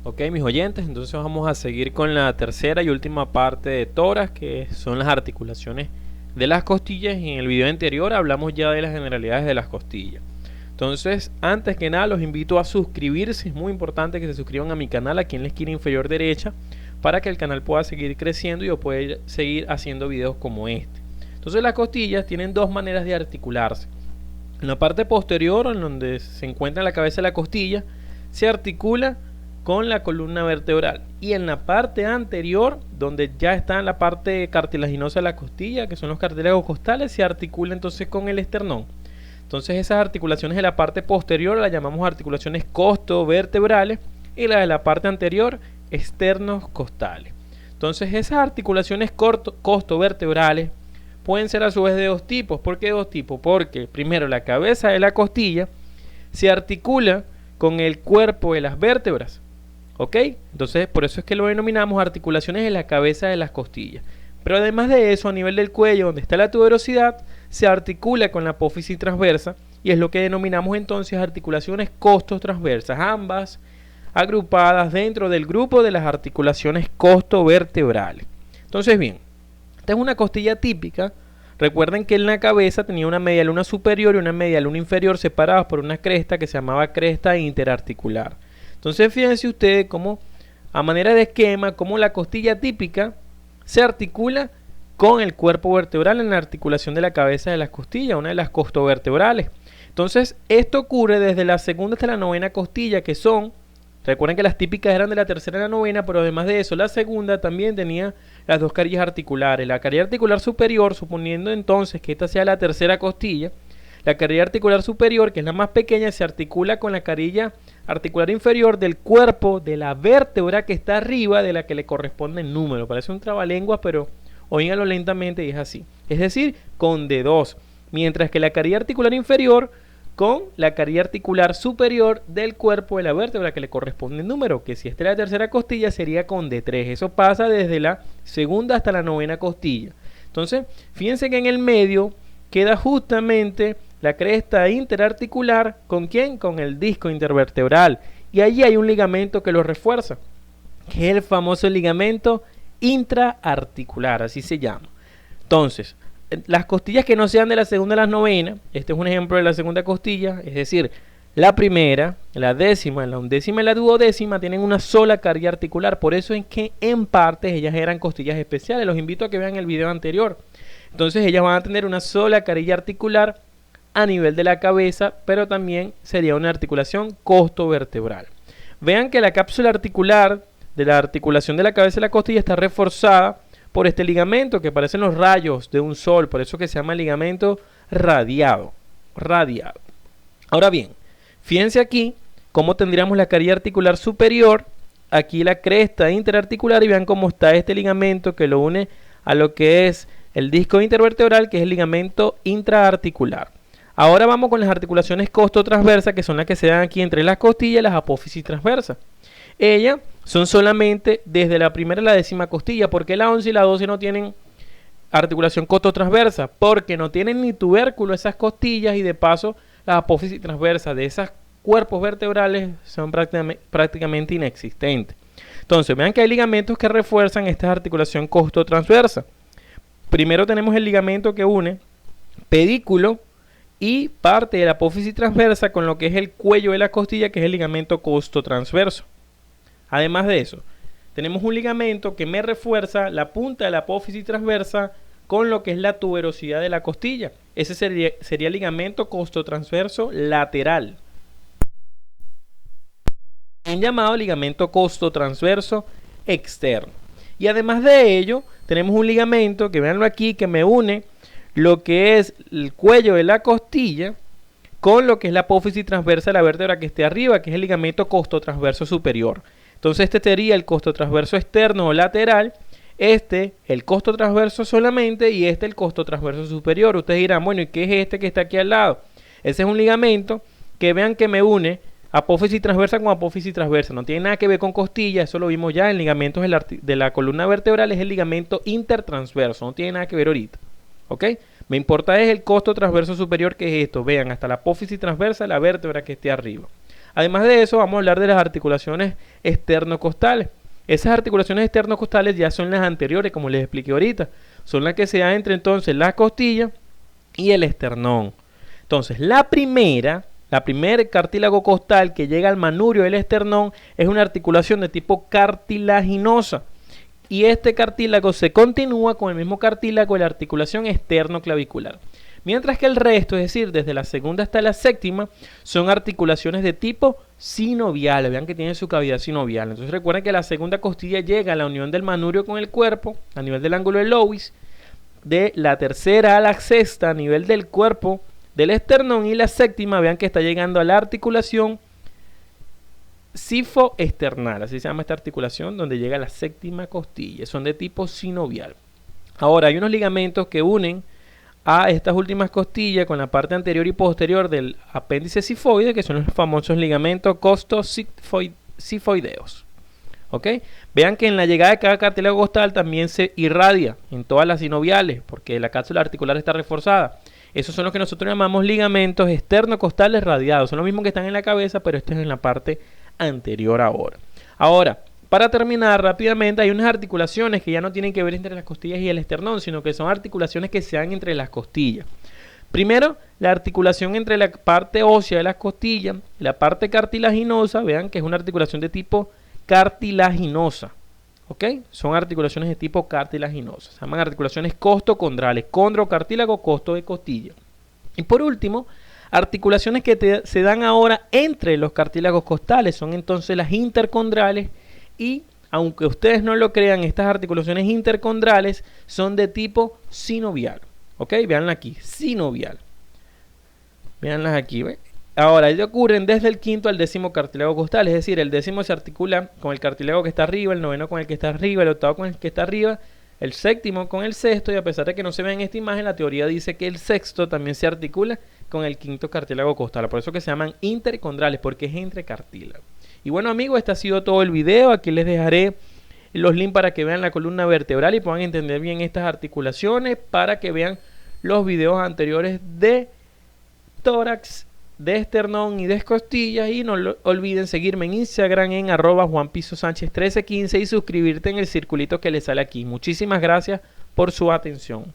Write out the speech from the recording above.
Ok, mis oyentes, entonces vamos a seguir con la tercera y última parte de tórax, que son las articulaciones de las costillas. Y en el video anterior hablamos ya de las generalidades de las costillas. Entonces, antes que nada, los invito a suscribirse. Es muy importante que se suscriban a mi canal aquí en la esquina inferior derecha, para que el canal pueda seguir creciendo y yo pueda seguir haciendo videos como este. Entonces, las costillas tienen dos maneras de articularse. En la parte posterior, en donde se encuentra la cabeza de la costilla, se articula con la columna vertebral, y en la parte anterior, donde ya está en la parte cartilaginosa de la costilla, que son los cartílagos costales, se articula entonces con el esternón. Entonces esas articulaciones de la parte posterior las llamamos articulaciones costovertebrales, y las de la parte anterior externos costales. Entonces esas articulaciones costovertebrales pueden ser a su vez de dos tipos. ¿Por qué dos tipos? Porque primero, la cabeza de la costilla se articula con el cuerpo de las vértebras. ¿Ok? Entonces por eso es que lo denominamos articulaciones de la cabeza de las costillas. Pero además de eso, a nivel del cuello, donde está la tuberosidad, se articula con la apófisis transversa, y es lo que denominamos entonces articulaciones costotransversas, ambas agrupadas dentro del grupo de las articulaciones costovertebrales. Entonces bien, esta es una costilla típica. Recuerden que en la cabeza tenía una medialuna superior y una medialuna inferior separadas por una cresta que se llamaba cresta interarticular. Entonces fíjense ustedes cómo, a manera de esquema, cómo la costilla típica se articula con el cuerpo vertebral en la articulación de la cabeza de las costillas, una de las costovertebrales. Entonces esto ocurre desde la segunda hasta la novena costilla, que son, recuerden que las típicas eran de la tercera a la novena, pero además de eso la segunda también tenía las dos carillas articulares. La carilla articular superior, suponiendo entonces que esta sea la tercera costilla, la carilla articular superior, que es la más pequeña, se articula con la carilla articular inferior del cuerpo de la vértebra que está arriba de la que le corresponde el número. Parece un trabalenguas, pero oíganlo lentamente y es así. Es decir, con D2. Mientras que la carilla articular inferior con la carilla articular superior del cuerpo de la vértebra que le corresponde el número, que si esta es la tercera costilla sería con D3. Eso pasa desde la segunda hasta la novena costilla. Entonces, fíjense que en el medio queda justamente la cresta interarticular. ¿Con quién? Con el disco intervertebral. Y allí hay un ligamento que lo refuerza, que es el famoso ligamento intraarticular, así se llama. Entonces, las costillas que no sean de la segunda a la novena, este es un ejemplo de la segunda costilla, es decir, la primera, la décima, la undécima y la duodécima tienen una sola carilla articular. Por eso es que en partes ellas eran costillas especiales. Los invito a que vean el video anterior. Entonces ellas van a tener una sola carilla articular a nivel de la cabeza, pero también sería una articulación costovertebral. Vean que la cápsula articular de la articulación de la cabeza y la costilla está reforzada por este ligamento que parecen los rayos de un sol, por eso que se llama ligamento radiado. Ahora bien, fíjense aquí cómo tendríamos la carilla articular superior, aquí la cresta interarticular, y vean cómo está este ligamento que lo une a lo que es el disco intervertebral, que es el ligamento intraarticular. Ahora vamos con las articulaciones costotransversas, que son las que se dan aquí entre las costillas y las apófisis transversas. Ellas son solamente desde la primera a la décima costilla. ¿Por qué la 11 y la 12 no tienen articulación costotransversa? Porque no tienen ni tubérculo esas costillas, y de paso las apófisis transversas de esos cuerpos vertebrales son prácticamente inexistentes. Entonces vean que hay ligamentos que refuerzan esta articulación costotransversa. Primero tenemos el ligamento que une pedículo y parte de la apófisis transversa con lo que es el cuello de la costilla, que es el ligamento costotransverso. Además de eso, tenemos un ligamento que me refuerza la punta de la apófisis transversa con lo que es la tuberosidad de la costilla. Ese sería el ligamento costotransverso lateral, también llamado ligamento costotransverso externo. Y además de ello, tenemos un ligamento que, veanlo aquí, que me une lo que es el cuello de la costilla con lo que es la apófisis transversa de la vértebra que esté arriba, que es el ligamento costotransverso superior. Entonces este sería el costotransverso externo o lateral, este el costotransverso solamente, y este el costotransverso superior. Ustedes dirán, bueno, ¿y qué es este que está aquí al lado? Ese es un ligamento que vean que me une apófisis transversa con apófisis transversa. No tiene nada que ver con costilla, eso lo vimos ya en ligamentos de la columna vertebral, es el ligamento intertransverso, no tiene nada que ver ahorita. ¿Ok? Me importa es el costotransverso superior, que es esto. Vean, hasta la apófisis transversa de la vértebra que esté arriba. Además de eso, vamos a hablar de las articulaciones esternocostales. Esas articulaciones esternocostales ya son las anteriores, como les expliqué ahorita. Son las que se dan entre entonces la costilla y el esternón. Entonces, la primer cartílago costal que llega al manurio del esternón es una articulación de tipo cartilaginosa. Y este cartílago se continúa con el mismo cartílago de la articulación esternoclavicular. Mientras que el resto, es decir, desde la segunda hasta la séptima, son articulaciones de tipo sinovial. Vean que tiene su cavidad sinovial. Entonces recuerden que la segunda costilla llega a la unión del manurio con el cuerpo, a nivel del ángulo de Lewis. De la tercera a la sexta, a nivel del cuerpo del esternón. Y la séptima, vean que está llegando a la articulación sifoesternal. Así se llama esta articulación, donde llega la séptima costilla. Son de tipo sinovial. Ahora, hay unos ligamentos que unen a estas últimas costillas con la parte anterior y posterior del apéndice sifoide, que son los famosos ligamentos costosifoideos. ¿Ok? Vean que en la llegada de cada cartílago costal también se irradia en todas las sinoviales, porque la cápsula articular está reforzada. Esos son los que nosotros llamamos ligamentos esternocostales radiados. Son los mismos que están en la cabeza, pero este es en la parte anterior ahora. Ahora, para terminar rápidamente, hay unas articulaciones que ya no tienen que ver entre las costillas y el esternón, sino que son articulaciones que se dan entre las costillas. Primero, la articulación entre la parte ósea de las costillas y la parte cartilaginosa. Vean que es una articulación de tipo cartilaginosa. ¿Ok? Son articulaciones de tipo cartilaginosa. Se llaman articulaciones costocondrales. Condrocartílago, costo de costilla. Y por último, articulaciones que se dan ahora entre los cartílagos costales. Son entonces las intercondrales. Y aunque ustedes no lo crean, estas articulaciones intercondrales son de tipo sinovial. ¿Ok? Veanla aquí, sinovial. Veanlas aquí, ¿ve? Ahora, ellos ocurren desde el quinto al décimo cartílago costal. Es decir, el décimo se articula con el cartílago que está arriba, el noveno con el que está arriba, el octavo con el que está arriba, el séptimo con el sexto. Y a pesar de que no se ve en esta imagen, la teoría dice que el sexto también se articula con el quinto cartílago costal. Por eso que se llaman intercondrales, porque es entre cartílagos. Y bueno, amigos, este ha sido todo el video. Aquí les dejaré los links para que vean la columna vertebral y puedan entender bien estas articulaciones, para que vean los videos anteriores de tórax, de esternón y de costillas. Y no olviden seguirme en Instagram en @JuanPisoSánchez1315 y suscribirte en el circulito que les sale aquí. Muchísimas gracias por su atención.